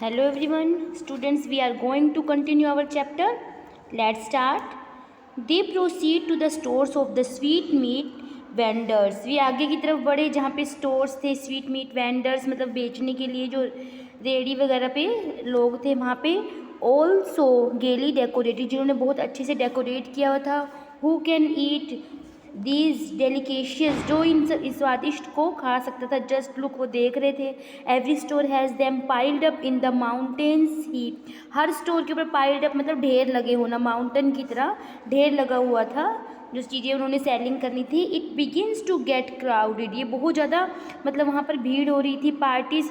Hello everyone, students, we are going to continue our chapter. Let's start. They proceed to the stores of the sweet meat vendors. वे आगे की तरफ बढ़े जहाँ पे stores थे, sweet meet vendors मतलब बेचने के लिए जो रेडी वगैरह पे लोग थे वहाँ पे. ऑल्सो गेली डेकोरेटेड, जिन्होंने बहुत अच्छे से डेकोरेट किया हुआ था. हु कैन ईट दीज डेलिकेशियस, जो इन स्वादिष्ट को खा सकता था. जस्ट लुक, वो देख रहे थे. Every store has them piled up in the mountains heap. Her store के ऊपर पाइल्ड अप मतलब ढेर लगे होना, माउंटेन की तरह ढेर लगा हुआ था जो चीज़ें उन्होंने सेलिंग करनी थी. It begins to get crowded, ये बहुत ज़्यादा मतलब वहाँ पर भीड़ हो रही थी. Parties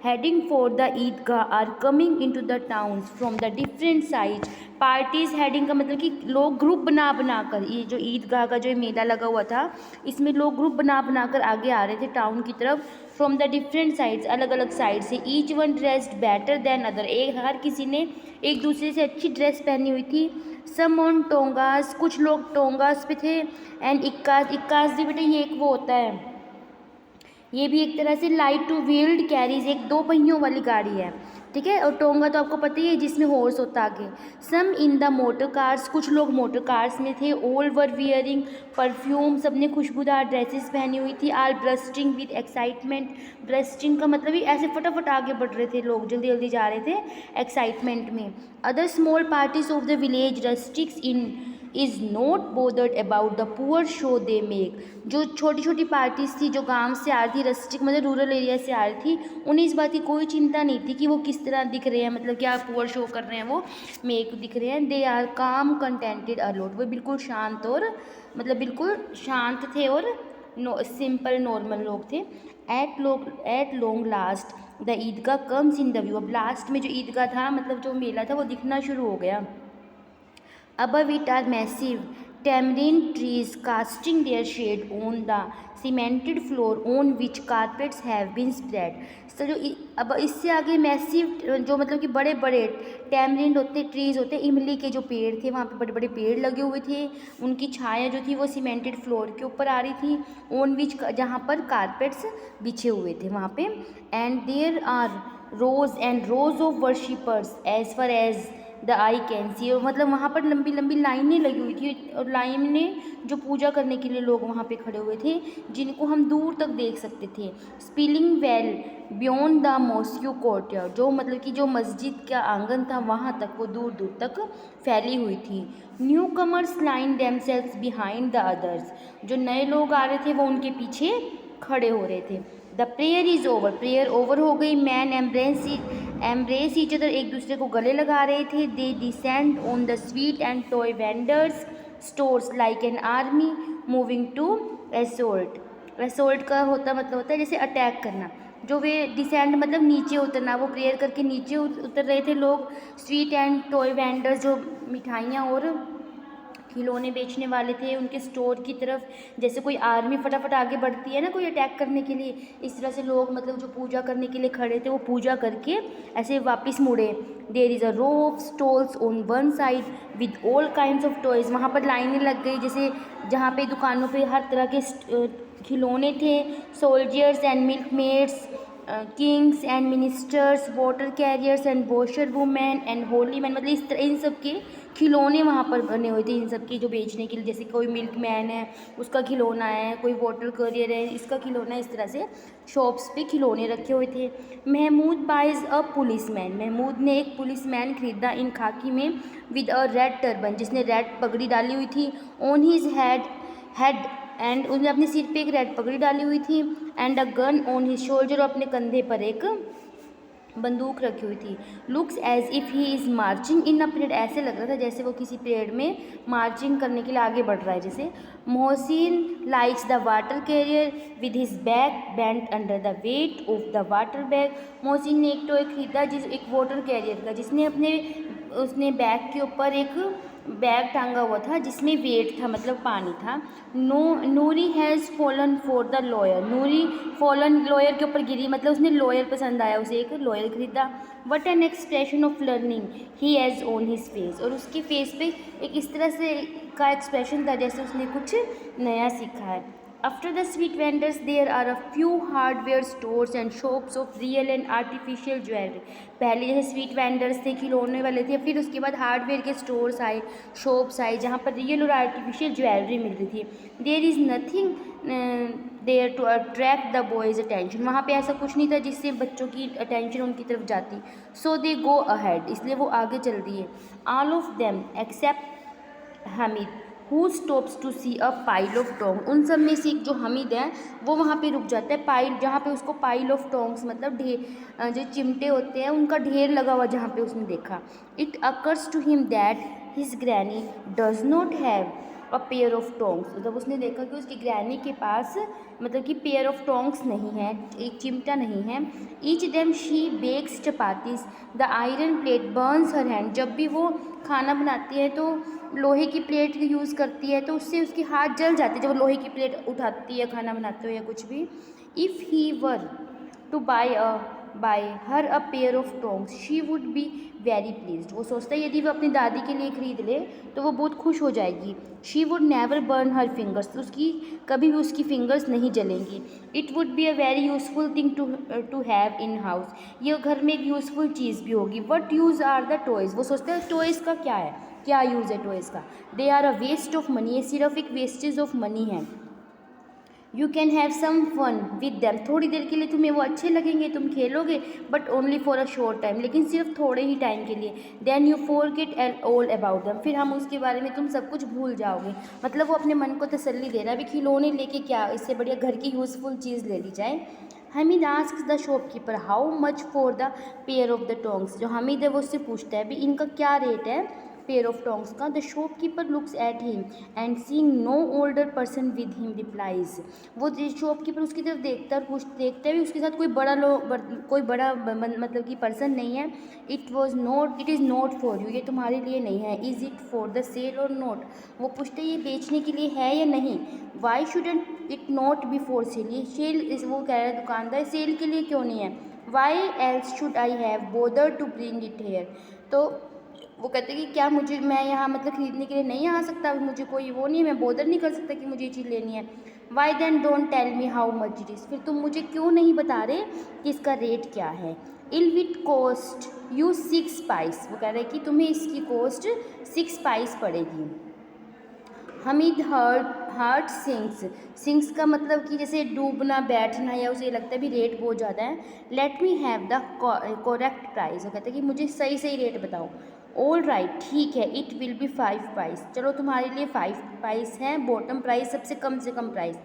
heading for the Eidgah are coming in to the towns from the different sides. Parties heading का मतलब कि लोग ग्रुप बना बना कर, ये जो ईदगाह का जो मेला लगा हुआ था इसमें लोग ग्रुप बना बना कर आगे आ रहे थे टाउन की तरफ. फ्रॉम द डिफरेंट साइड्स, अलग अलग साइड से. Each one dressed better than other, एक हर किसी ने एक दूसरे से अच्छी ड्रेस पहनी हुई थी. सम ऑन टोंगास, कुछ लोग टोंगास पे थे. एंड इक्कास, इक्कास भी बेटा ये एक वो होता है, ये भी एक तरह से लाइट टू व्हील्ड कैरीज, एक 2 पहियों वाली गाड़ी है, ठीक है. और टोंगा तो आपको पता ही है जिसमें हॉर्स होता आगे. सम इन द मोटर कार्स, कुछ लोग मोटर कार्स में थे. ऑल वर वियरिंग परफ्यूम, सब ने खुशबूदार ड्रेसेस पहनी हुई थी. आल ब्रस्टिंग विद एक्साइटमेंट, ब्रस्टिंग का मतलब ही ऐसे फटाफट आगे बढ़ रहे थे लोग, जल्दी जल्दी जा रहे थे एक्साइटमेंट में. Other small parties of the village rustics in is not bothered about the poor show they make. जो छोटी छोटी पार्टीज थी जो गांव से आ रही थी, रस्टिक मतलब रूरल एरिया से आ रही थी, उन्हें इस बात की कोई चिंता नहीं थी कि वो किस तरह दिख रहे हैं, मतलब क्या पुअर शो कर रहे हैं, वो मेक दिख रहे हैं. दे आर काम कंटेंटेड अलॉट, वो बिल्कुल शांत और मतलब बिल्कुल शांत थे और सिंपल नॉर्मल लोग थे. At long last the Eidgah comes in the view. अब लास्ट में जो ईदगाह था मतलब जो मेला था वो दिखना शुरू हो गया. Above it are massive tamarind trees casting their shade on the cemented floor on which carpets have been spread. तो जो अब इससे आगे मैसिव जो मतलब कि बड़े बड़े टैमरिंड होते, ट्रीज़ होते, इमली के जो पेड़ थे वहाँ पे बड़े बड़े पेड़ लगे हुए थे. उनकी छाया जो थी वो सीमेंटेड फ्लोर के ऊपर आ रही थी. ऑन विच, जहाँ पर कारपेट्स बिछे हुए थे वहाँ पे. And there are rows and rows of worshippers as far as the eye can see. मतलब वहाँ पर लंबी लंबी लाइनें लगी हुई थी और लाइनें जो पूजा करने के लिए लोग वहाँ पे खड़े हुए थे जिनको हम दूर तक देख सकते थे. Spilling well beyond the mosque courtyard, जो मतलब कि जो मस्जिद का आंगन था वहाँ तक वो दूर दूर तक फैली हुई थी. New commerce line themselves behind the others, जो नए लोग आ रहे थे वो उनके पीछे खड़े हो रहे थे. The prayer is over, prayer over हो गई. मैन एम्ब्रेस ईच अदर, एक दूसरे को गले लगा रहे थे. They descend on the sweet and toy vendors stores like an army moving to assault. Assault का मतलब होता है जैसे अटैक करना. जो वे डिसेंड मतलब नीचे उतरना, वो प्रेयर करके नीचे उतर रहे थे लोग. स्वीट एंड टॉय वेंडर्स जो मिठाइयाँ और खिलौने बेचने वाले थे उनके स्टोर की तरफ, जैसे कोई आर्मी फटाफट आगे बढ़ती है ना कोई अटैक करने के लिए, इस तरह से लोग मतलब जो पूजा करने के लिए खड़े थे वो पूजा करके ऐसे वापस मुड़े. There is a row of stalls on one side with all kinds of toys. वहाँ पर लाइनें लग गई, जैसे जहाँ पे दुकानों पे हर तरह के खिलौने थे. Soldiers and milkmaids, kings and ministers, water carriers and washer women and holy man, मतलब इस तरह इन सब के खिलौने वहाँ पर बने हुए थे इन सब की जो बेचने के लिए. जैसे कोई मिल्क मैन है उसका खिलौना है, कोई वाटर कैरियर है इसका खिलौना, इस तरह से शॉप्स पे खिलौने रखे हुए थे. Mahmood buys a policeman, Mahmood ने एक पुलिस मैन खरीदा इन खाकी में. विद अ रेड टर्बन, जिसने रेड पगड़ी डाली हुई थी. ऑन हिज हेड एंड उसने अपने सिर पे एक रेड पगड़ी डाली हुई थी. And a gun on his shoulder, अपने कंधे पर एक बंदूक रखी हुई थी. Looks as if he is marching in a parade, ऐसे लग रहा था जैसे वो किसी परेड में मार्चिंग करने के लिए आगे बढ़ रहा है. जैसे Mohsin likes the water career with his bag bent under the weight of the water bag. Mohsin ने एक टॉय खरीदा एक वाटर कैरियर का, जिसने उसने बैग के ऊपर एक बैग टांगा हुआ था जिसमें वेट था मतलब पानी था. Noori has fallen for the lawyer, Noori fallen lawyer के ऊपर गिरी, मतलब उसने लॉयर पसंद आया, उसे एक लॉयर खरीदा. What an expression of learning he has on his face, और उसके फेस पे एक इस तरह से का एक्सप्रेशन था जैसे उसने कुछ नया सीखा है. After the street vendors, there are a few hardware stores and shops of real and artificial jewelry. पहले जैसे स्वीट वेंडर्स थे, खिलौने वाले थे, फिर उसके बाद हार्डवेयर के स्टोर्स आए, शॉप्स आए, जहाँ पर रियल और आर्टिफिशियल ज्वेलरी मिल रही थी. There is nothing there to attract the boy's attention. वहाँ पे ऐसा कुछ नहीं था जिससे बच्चों की अटेंशन उनकी तरफ जाती. सो दे गो अहेड, इसलिए वो आगे चल दिए. All of them except Hamid who stops to see a pile of tong. उन सब में से एक जो हामिद है वो वहाँ पे रुक जाता है. पाइल, जहाँ पे उसको पाइल ऑफ टोंग्स मतलब ढेर, जो चिमटे होते हैं उनका ढेर लगा हुआ, जहाँ पे उसने देखा. It occurs to him that his granny does not have a pair of tongs. मतलब उसने देखा कि उसकी ग्रैनी के पास मतलब कि पेयर ऑफ टोंग्स नहीं है, एक चिमटा नहीं है. Each them she bakes chapatis the iron plate burns her hand. जब भी वो खाना बनाती है तो लोहे की प्लेट यूज़ करती है, तो उससे उसके हाथ जल जाते हैं जब वो लोहे की प्लेट उठाती है खाना बनाते हो या कुछ भी. If he were to buy her a pair of tongs she would be very pleased. वो सोचता है यदि वो अपनी दादी के लिए खरीद ले तो वो बहुत खुश हो जाएगी. She would never burn her fingers. तो उसकी कभी भी उसकी फिंगर्स नहीं जलेंगी. It would be a very useful thing to have in house. ये घर में एक यूज़फुल चीज़ भी होगी. What use are the toys. वो सोचते हैं टॉयज़ का क्या है, क्या यूज़ है टॉयज़ का. They are a waste of money. ये सिर्फ एक वेस्टेज ऑफ मनी है. You can have some fun with them. थोड़ी देर के लिए तुम्हें वो अच्छे लगेंगे, तुम खेलोगे, but only for a short time, लेकिन सिर्फ थोड़े ही टाइम के लिए. Then you forget all about them. फिर हम उसके बारे में तुम सब कुछ भूल जाओगे. मतलब वो अपने मन को तसल्ली दे रहा है, अभी खिलौने लेके क्या, इससे बढ़िया घर की यूज़फुल चीज़ ले ली जाए. Hamid asks the shopkeeper how much for the pair of the tongs. जो हमीद है वो उससे पूछता है भी इनका क्या रेट है पेयर ऑफ टोंग्स का. The shopkeeper looks at him and seeing know older person with him replies. वो शॉपकीपर उसकी तरफ देखता है और देखता है भी उसके साथ कोई बड़ा मतलब कि पर्सन नहीं है. It is not for you. ये तुम्हारे लिए नहीं है. Is it for the sale or not. वो पूछते हैं ये बेचने के लिए है या नहीं. Why shouldn't it not be for sale. ये सेल, वो कह रहा है दुकानदार, सेल के लिए क्यों नहीं है. Why else should I have bother to bring it here. तो वो कहते हैं कि क्या मैं यहाँ मतलब ख़रीदने के लिए नहीं आ सकता, मुझे कोई वो नहीं है, मैं बॉदर नहीं कर सकता कि मुझे ये चीज़ लेनी है. Why then don't tell me how much it is. फिर तुम मुझे क्यों नहीं बता रहे कि इसका रेट क्या है. इल विट कॉस्ट यू 6 पाइस. वो कह रहे हैं कि तुम्हें इसकी कॉस्ट 6 पाइस पड़ेगी. हमीद हार्ट सिंक्स का मतलब कि जैसे डूबना, बैठना, या उसे लगता है भी रेट बहुत ज़्यादा है. Let me have the correct price. वो कहते हैं कि मुझे सही रेट बताओ. ऑल राइट, ठीक है. It will be 5 price. चलो तुम्हारे लिए 5 पाइस है बॉटम प्राइस, सबसे कम से कम price.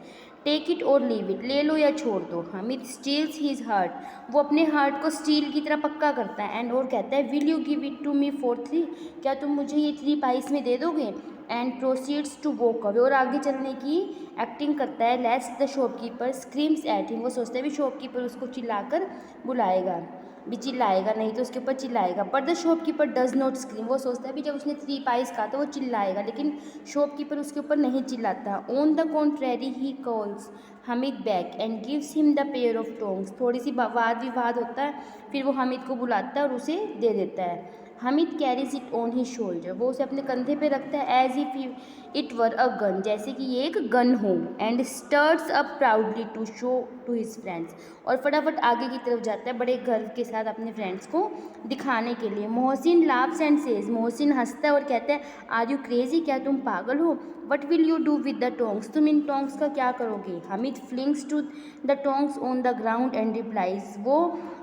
Take it or leave it. ले लो या छोड़ दो. Hamid steals his heart. वो अपने हार्ट को स्टील की तरह पक्का करता है. एंड और कहता है will you give it to me for 3. क्या तुम मुझे ये 3 पाइस में दे दोगे. And proceeds to walk away. और आगे चलने की एक्टिंग करता है. Lets the shopkeeper screams at him. वो सोचता है भी शॉपकीपर उसको चिल्लाकर बुलाएगा, भी चिल्लाएगा नहीं तो उसके ऊपर चिल्लाएगा. But the shopkeeper does not scream. वो सोचता है भी जब उसने 3 पाइस कहा तो वो चिल्लाएगा, लेकिन शॉपकीपर उसके ऊपर नहीं चिल्लाता. On the contrary he calls Hamid back and gives him the pair of tongs. थोड़ी सी वाद विवाद होता है, फिर वो हमीद को बुलाता है और उसे दे देता है. Hamid carries it on he shoulder. वो उसे अपने कंधे पे रखता है. As if it were a gun. जैसे कि ये एक गन हो. And starts up proudly to show to his friends. और फटाफट आगे की तरफ जाता है बड़े गर्व के साथ अपने फ्रेंड्स को दिखाने के लिए. Mohsin laughs and says. Mohsin हंसता है और कहता है आर यू क्रेजी. क्या तुम पागल हो. What will you do with the tongs. तुम इन टोंग्स का क्या करोगे. Hamid flings to the tongs on the ground and replies. वो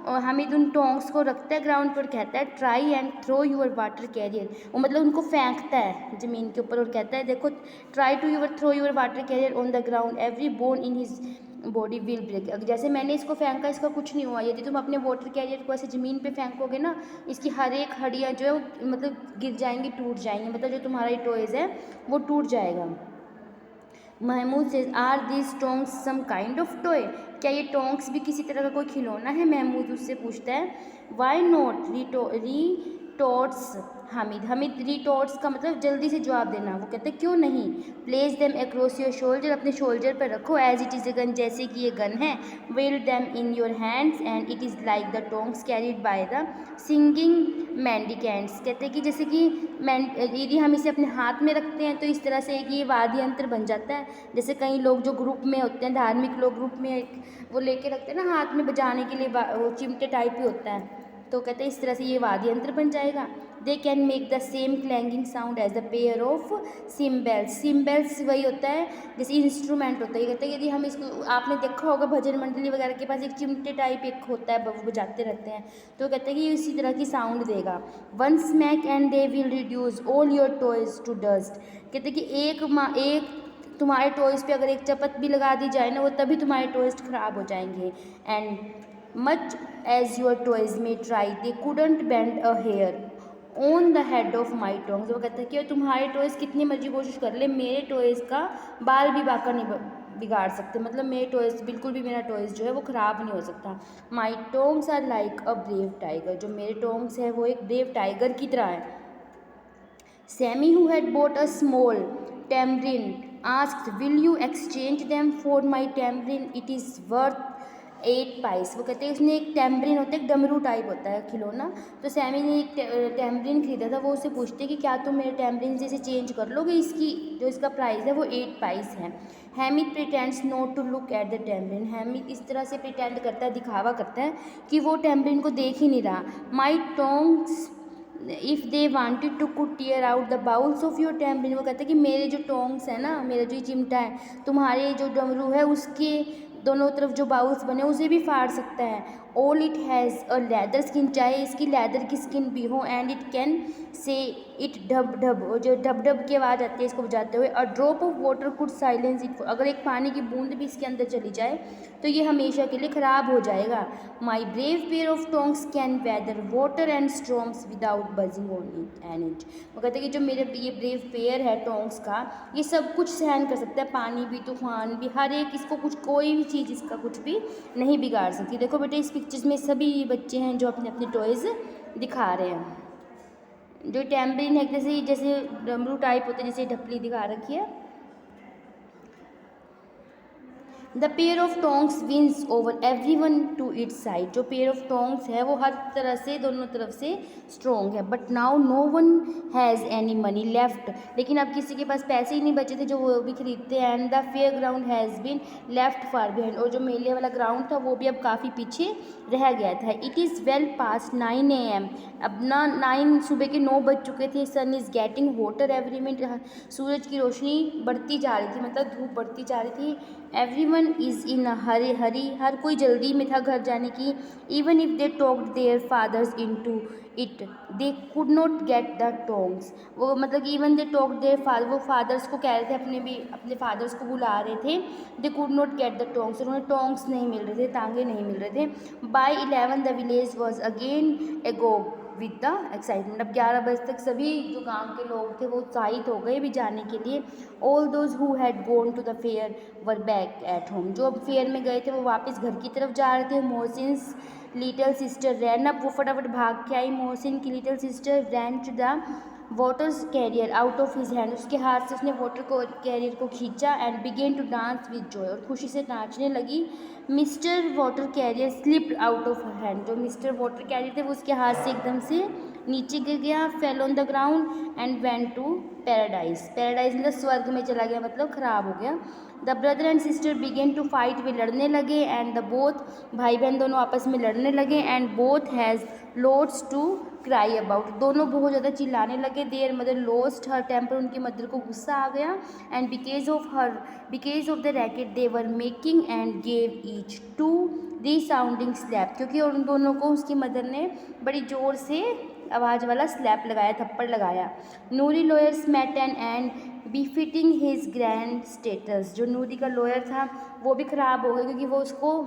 हमीद उन टोंग्स को रखता है ग्राउंड पर, कहता है try and throw your water carrier. वो मतलब उनको फेंकता है ज़मीन के ऊपर और कहता है देखो try to throw your water carrier on the ground every bone in his body will break. जैसे मैंने इसको फेंका इसका कुछ नहीं हुआ. यदि तुम अपने वाटर कैरियर को ऐसे ज़मीन पे फेंकोगे ना, इसकी हर एक हड्डियाँ जो है मतलब गिर जाएंगी, टूट जाएंगी. मतलब जो तुम्हारा टॉयज़ है वो टूट जाएगा. महमूद से are this tongs some kind of toy. क्या ये टोंग्स भी किसी तरह का कोई खिलौना है. महमूद उससे पूछता है. वाई नॉट री रिटॉर्ट्स हामिद। हामिद रिटॉर्ट्स का मतलब जल्दी से जवाब देना। वो कहते हैं क्यों नहीं। Place them across your shoulder, अपने शोल्डर पर रखो। As it is a gun, जैसे कि ये गन है। Well them in your hands and it is like the tongs carried by the singing mendicants. कहते हैं कि जैसे कि यदि हम इसे अपने हाथ में रखते हैं तो इस तरह से कि ये वाद्य यंत्र बन जाता है। जैसे कई लोग जो ग्रुप में होते हैं, धार्मिक लोग ग्रुप में वो लेके रखते हैं ना हाथ में बजाने के लिए, वो चिमटे टाइप ही होता है। तो कहते हैं इस तरह से ये वाद्य यंत्र बन जाएगा। They can make the same clanging sound as the pair of cymbals. Cymbals वही होता है जैसे इंस्ट्रूमेंट होता है। ये कहते हैं यदि हम इसको, आपने देखा होगा भजन मंडली वगैरह के पास एक चिमटे टाइप एक होता है, वो बजाते रहते हैं। तो कहते हैं कि इसी तरह की साउंड देगा। One smack and they will reduce all your toys to dust. कहते हैं कि एक तुम्हारे टॉयज़ पे अगर एक चपत भी लगा दी जाए ना, वो तभी तुम्हारे टॉयज़ ख़राब हो जाएंगे। And much as your toys may try they couldn't bend a hair on the head of my tongs. वो कहते हैं कि तुम्हारे टॉयज़ कितनी मर्जी कोशिश कर ले, मेरे टॉयज़ का बाल भी बाका नहीं बिगाड़ सकते। मतलब मेरे टॉयज़ बिल्कुल भी, मेरा टॉयज़ जो है वो ख़राब नहीं हो सकता। My tongs are like a brave tiger. जो मेरे टोंग्स है वो एक ब्रेव टाइगर की तरह है। Sammi who had bought a small tambourine asked, will you exchange them for my tambourine? It is worth 8 pice। वो कहते हैं उसने एक टैम्बरिन होता है, एक डमरू टाइप होता है खिलौना। तो सैमी ने एक टैम्बरिन खरीदा था। वो उससे पूछते कि क्या तुम मेरे टैम्बरिन से इसे चेंज कर लोगे? इसकी जो इसका प्राइस है वो 8 पाइस है। Hamid pretends not to look at the tambourine. Hamid इस तरह से प्रिटेंड करता है, दिखावा करता है कि वो टैम्बरिन को देख ही नहीं रहा। My tongs if they wanted to could tear out the bowels of your tambourine. वो कहते हैं कि मेरे जो टोंग्स है ना, मेरा जो चिमटा है, तुम्हारे जो डमरू है उसके दोनों तरफ जो बाउल्स बने उसे भी फाड़ सकता है। All it has a leather skin, चाहे इसकी लेदर की स्किन भी हो। And it can say it ढब ढब, जो ढब ढब की आवाज़ आती है इसको बजाते हुए। A drop of water could silence it. अगर एक पानी की बूंद भी इसके अंदर चली जाए तो ये हमेशा के लिए ख़राब हो जाएगा। My brave pair of tongs can weather water and storms without budging on it and it. वो कहते हैं कि जो मेरे ये ब्रेव पेयर है टोंग्स का, ये सब कुछ सहन कर सकता है, पानी भी, तूफान भी, हर एक, इसको कुछ कोई भी चीज़ इसका कुछ भी नहीं बिगाड़ सकती। देखो बेटे इस पिक्चर्स में सभी बच्चे हैं जो अपने अपने टॉयज़ दिखा रहे हैं। जो टैम्बरिन है जैसे डमरू टाइप होते हैं, जैसे ढपली दिखा रखी है। The pair of tongs wins over every one to its side. जो पेयर ऑफ टोंग्स है वो हर तरह से, दोनों तरफ से स्ट्रॉन्ग है। But now no one has any money left. लेकिन अब किसी के पास पैसे ही नहीं बचे थे जो वो भी खरीदते हैं। And the fair ground has been left far behind. और जो मेले वाला ग्राउंड था वो भी अब काफ़ी पीछे रह गया था। It is well pass 9 AM। अब ना 9 सुबह के 9 बज चुके थे। Sun is getting hotter every minute. सूरज की रोशनी बढ़ती जा रही थी, मतलब धूप बढ़ती जा रही थी। एवरीवन इज़ इन अ हरी, हर कोई जल्दी में था घर जाने की। Even if they talked their fathers into it they could not get the tongs. वो मतलब कि even they talked their father, वो फादर्स को कह रहे थे, अपने फादर्स को बुला रहे थे। They could not get the tongs, उन्हें टोंग्स नहीं मिल रहे थे, तांगे नहीं मिल रहे थे। By 11 the village was again agog with the excitement. अब 11 बजे तक सभी जो गांव के लोग थे वो उत्साहित हो गए भी जाने के लिए। All those who had gone to the fair were back at home. जो अब फेयर में गए थे वो वापस घर की तरफ जा रहे थे। Mohsin's little sister ran up, वो फटाफट भाग के आई। मोहसिन की little sister ran to the water carrier out of his hand. उसके हाथ से उसने वाटर कैरियर को खींचा। And began to dance with joy, और खुशी से नाचने लगी। Mister water carrier slipped out of her hand. जो मिस्टर वाटर कैरियर थे वो उसके हाथ से एकदम से नीचे गिर गया। Fell on the ground and went to paradise. Paradise मतलब स्वर्ग में चला गया, मतलब ख़राब हो गया। The brother and sister begin to fight, वे लड़ने लगे। एंड द बोथ, भाई बहन दोनों आपस में लड़ने लगे। And both has lots to cry about, दोनों बहुत ज़्यादा चिल्लाने लगे। Their mother lost her temper, उनकी मदर को गुस्सा आ गया। And because of the racket they were making and gave each two resounding slap, क्योंकि उन दोनों को उसकी मदर ने बड़ी ज़ोर से आवाज़ वाला स्लैप लगाया, थप्पड़ लगाया। Noori lawyer smitten and befitting his grand status. जो नूरी का लॉयर था वो भी ख़राब हो गया, क्योंकि वो उसको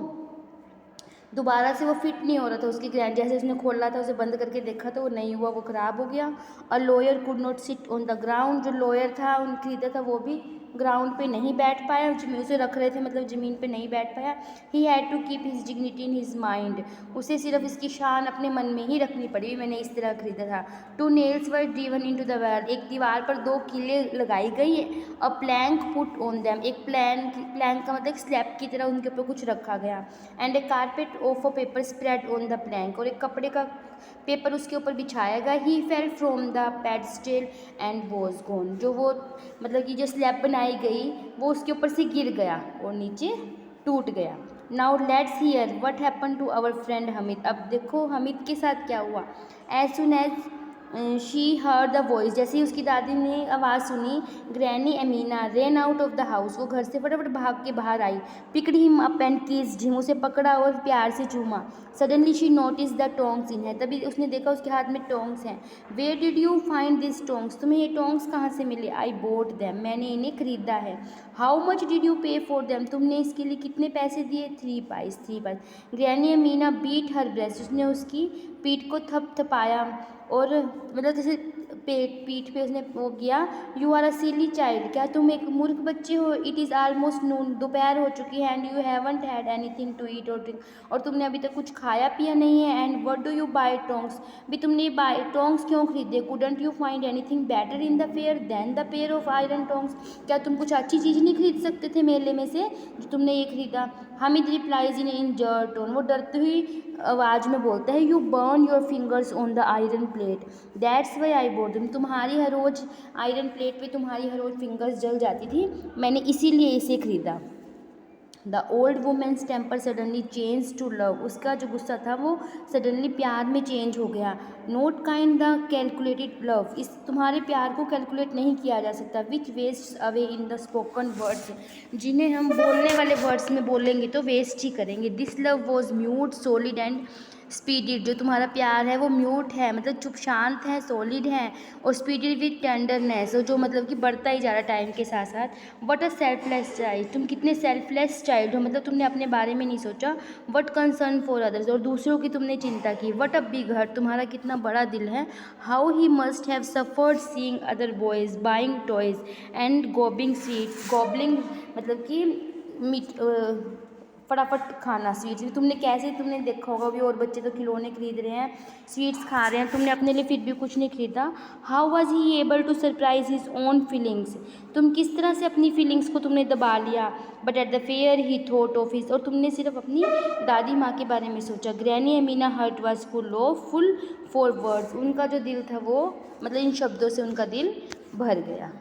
दोबारा से वो फिट नहीं हो रहा था। उसकी ग्रैंड, जैसे उसने खोला था, उसे बंद करके देखा तो वो नहीं हुआ, वो ख़राब हो गया। और lawyer could not sit on the ground, जो लॉयर था उन खरीदा था वो भी ग्राउंड पे नहीं बैठ पाया, उसे रख रहे थे मतलब ज़मीन पे नहीं बैठ पाया। He had to keep his dignity in his mind, उसे सिर्फ इसकी शान अपने मन में ही रखनी पड़ी, मैंने इस तरह खरीदा था। 2 nails were driven into the wall, एक दीवार पर 2 कीलें लगाई गई। अ प्लैंक पुट ऑन देम, एक प्लैंक का मतलब स्लैब की तरह उनके ऊपर कुछ रखा गया। And a carpet of a paper spread on the plank, और एक कपड़े का पेपर उसके ऊपर बिछाया गया। He fell from the pedestal and was gone, जो वो मतलब कि जो स्लैब बनाई गई वो उसके ऊपर से गिर गया और नीचे टूट गया। Now let's hear what happen to our friend Hamid, अब देखो हमिद के साथ क्या हुआ। As soon as she heard the voice, जैसे ही उसकी दादी ने आवाज़ सुनी, granny Amina ran out of the house, वो घर से फटाफट भाग के बाहर आई। Picked him up and kissed him, उसे पकड़ा और प्यार से चूमा। Suddenly she notice the tongs in her, तभी उसने देखा उसके हाथ में टोंग्स हैं। Where did you find this tongs, तुम्हें ये टोंग्स कहाँ से मिले। आई बोट दैम, मैंने इन्हें खरीदा है। How much did you pay for them, तुमने इसके लिए कितने पैसे दिए। 3 pice. Granny Amina beat her breast, उसने उसकी पीठ को थपथपाया और मतलब जैसे पीठ पे उसने वो किया। You are a silly child, क्या तुम एक मूर्ख बच्चे हो। इट इज़ ऑलमोस्ट नून, दोपहर हो चुकी है। And you haven't had anything to eat और ड्रिंक, और तुमने अभी तक कुछ खाया पिया नहीं है। And what do you buy tongs, भी तुमने टोंग्स क्यों खरीदे। Couldn't you find anything better in the fair than the pair of iron tongs, क्या तुम कुछ अच्छी चीज़ नहीं खरीद सकते थे मेले में से जो तुमने ये खरीदा। हामिद रिप्लाइज इन इंजर्ड टोन, वो डरती हुई आवाज़ में बोलता है। You burn your fingers on the iron plate, that's why I boat them, तुम्हारी हर रोज़ आयरन प्लेट पे तुम्हारी हर रोज़ फिंगर्स जल जाती थी, मैंने इसीलिए इसे खरीदा। The old woman's temper suddenly change to love, उसका जो गुस्सा था वो सडनली प्यार में चेंज हो गया। Not kind the calculated love, इस तुम्हारे प्यार को कैलकुलेट नहीं किया जा सकता। Which waste away in the spoken words, जिन्हें हम बोलने वाले वर्ड्स में बोलेंगे तो वेस्ट ही करेंगे। This love was mute solid and speeded, जो तुम्हारा प्यार है वो म्यूट है मतलब चुप शांत है, सॉलिड है, और स्पीडिड विथ टेंडरनेस, जो मतलब कि बढ़ता ही जा रहा है टाइम के साथ साथ। वट अ सेल्फलेस चाइल्ड, तुम कितने सेल्फलेस चाइल्ड हो, मतलब तुमने अपने बारे में नहीं सोचा। वट कंसर्न फॉर अदर्स, और दूसरों की तुमने चिंता की। वट अ बिग हार्ट, तुम्हारा कितना बड़ा दिल है। How he must have suffered seeing other boys buying toys and gobbing sweets, gobbling मतलब कि मीट फटाफट खाना स्वीट्स, तुमने कैसे तुमने देखा होगा भी और बच्चे तो खिलौने खरीद रहे हैं, स्वीट्स खा रहे हैं, तुमने अपने लिए फिर भी कुछ नहीं खरीदा। How was he able to surprise his own feelings, तुम किस तरह से अपनी फीलिंग्स को तुमने दबा लिया। But at the fair he thought of his, और तुमने सिर्फ अपनी दादी माँ के बारे में सोचा। Granny Amina heart was full for words, उनका जो दिल था वो मतलब इन शब्दों से उनका दिल भर गया।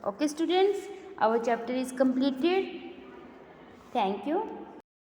Okay students, our chapter is completed. Thank you.